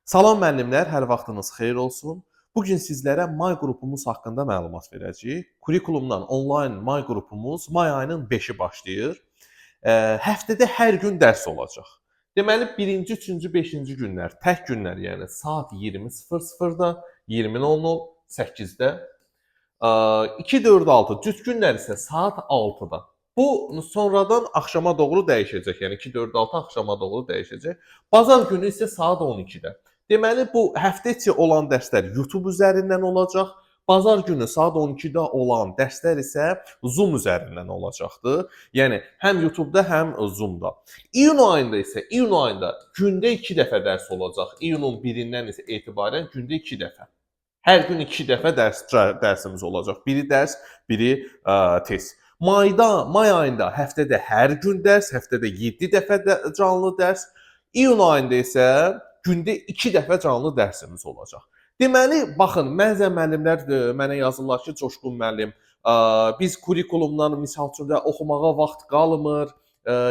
Salam müəllimlər, hər vaxtınız xeyir olsun. Bu gün sizlərə may qrupumuz haqqında məlumat verəcəyik. Kurikulumdan onlayn may qrupumuz may ayının 5-i başlayır. Həftədə hər gün dərs olacaq. Deməli, 1-ci, 3-cü, 5-ci günlər, tək günlər, yəni saat 20:00-da, 20:00, 8-də, 2, 4, 6 cüt günlər isə saat 6-da. Bu sonradan axşama doğru dəyişəcək. Yəni 2, 4, 6 axşama doğru dəyişəcək. Bazar günü isə saat 12-də. Deməli, bu həftə içi olan dərslər YouTube üzərindən olacaq. Bazar günü saat 12-də olan dərslər isə Zoom üzərindən olacaqdır. Yəni həm YouTube-da, həm Zoom-da. İyun ayında isə gündə 2 dəfə dərs olacaq. İyunun 1-dən isə etibarən gündə 2 dəfə. Hər gün 2 dəfə dərsimiz olacaq. Biri dərs, biri test. May ayında həftədə hər gün dərs, həftədə 7 dəfə canlı dərs. İyun ayında isə gündə 2 dəfə canlı dərsimiz olacaq. Deməli, baxın, bəzən müəllimlər mənə yazırlar ki, Coşqun müəllim, biz kurikulumdan misal üçün də oxumağa vaxt qalmır,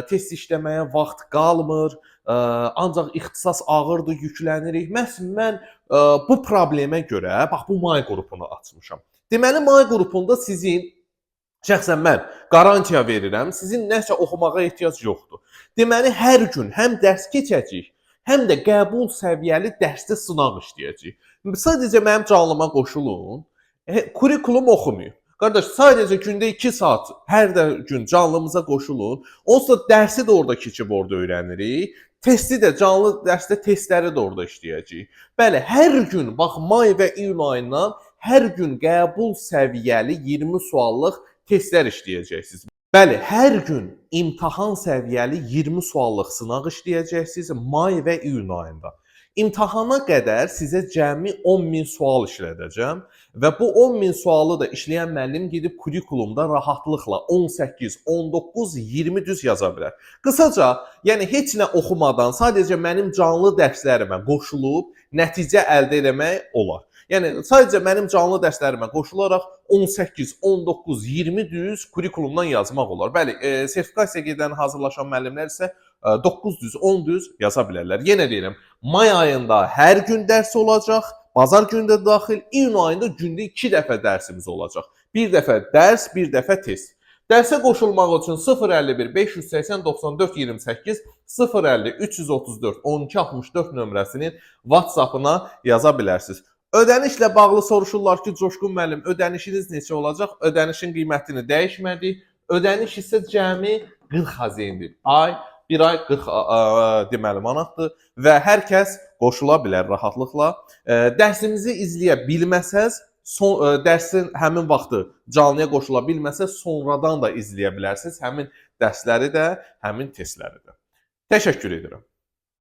test işləməyə vaxt qalmır, ancaq ixtisas ağırdır, yüklənirik. Məhz mən bu problemə görə bax bu may qrupunu açmışam. Deməli, may qrupunda sizin şəxsən mən qarantiya verirəm, sizin nəsə oxumağa ehtiyac yoxdur. Deməli, hər gün həm dərs keçəcəyik, həm də qəbul səviyyəli dərsdə sınaq işləyəcəyik. Sadəcə mənim canlıma qoşulun, kurikulum oxumayın. Qardaş, sadəcə gündə 2 saat hər gün canlımıza qoşulun. Onsuz da dərsi də orada keçib orada öyrənirik. Testi də canlı dərsdə testləri də orada işləyəcəyik. Bəli, hər gün bax may və iyun ayından hər gün qəbul səviyyəli 20 suallıq testlər işləyəcəksiniz. Bəli, hər gün imtahan səviyyəli 20 suallıq sınaq işləyəcəksiniz may və iyun ayında. İmtahana qədər sizə cəmi 10.000 sual işlədəcəm və bu 10.000 sualı da işləyən müəllim gedib kurikulumda rahatlıqla 18, 19, 20 düz yaza bilər. Qısaca, yəni heç nə oxumadan sadəcə mənim canlı dərslərimə qoşulub nəticə əldə etmək olar. Yəni sadəcə mənim canlı dərslərimə qoşularaq 18, 19, 20 düz kurikulumdan yazmaq olar. Bəli, sertifikasiya gedən hazırlaşan müəllimlər isə 9 düz, 10 düz yaza bilərlər. Yenə deyirəm, may ayında hər gün dərs olacaq, bazar günü də daxil, iyun ayında gündə 2 dəfə dərsimiz olacaq. Bir dəfə dərs, bir dəfə test. Dərsə qoşulmaq üçün 051 580 94 28 050 334 12 64 nömrəsinin WhatsApp-ına yaza bilərsiniz. Ödənişlə bağlı soruşurlar ki, Coşqun müəllim, ödənişiniz neçə olacaq? Ödənişin qiymətini dəyişmədik. Ödəniş isə cəmi 40 xəzindir. Bir ay 40 deməli manatdır və hər kəs qoşula bilər rahatlıqla. Dərsimizi izləyə bilməsəz, dərsin həmin vaxtı canlıya qoşula bilməsəz, sonradan da izləyə bilərsiniz həmin dərsləri də, həmin testləri də. Təşəkkür edirəm.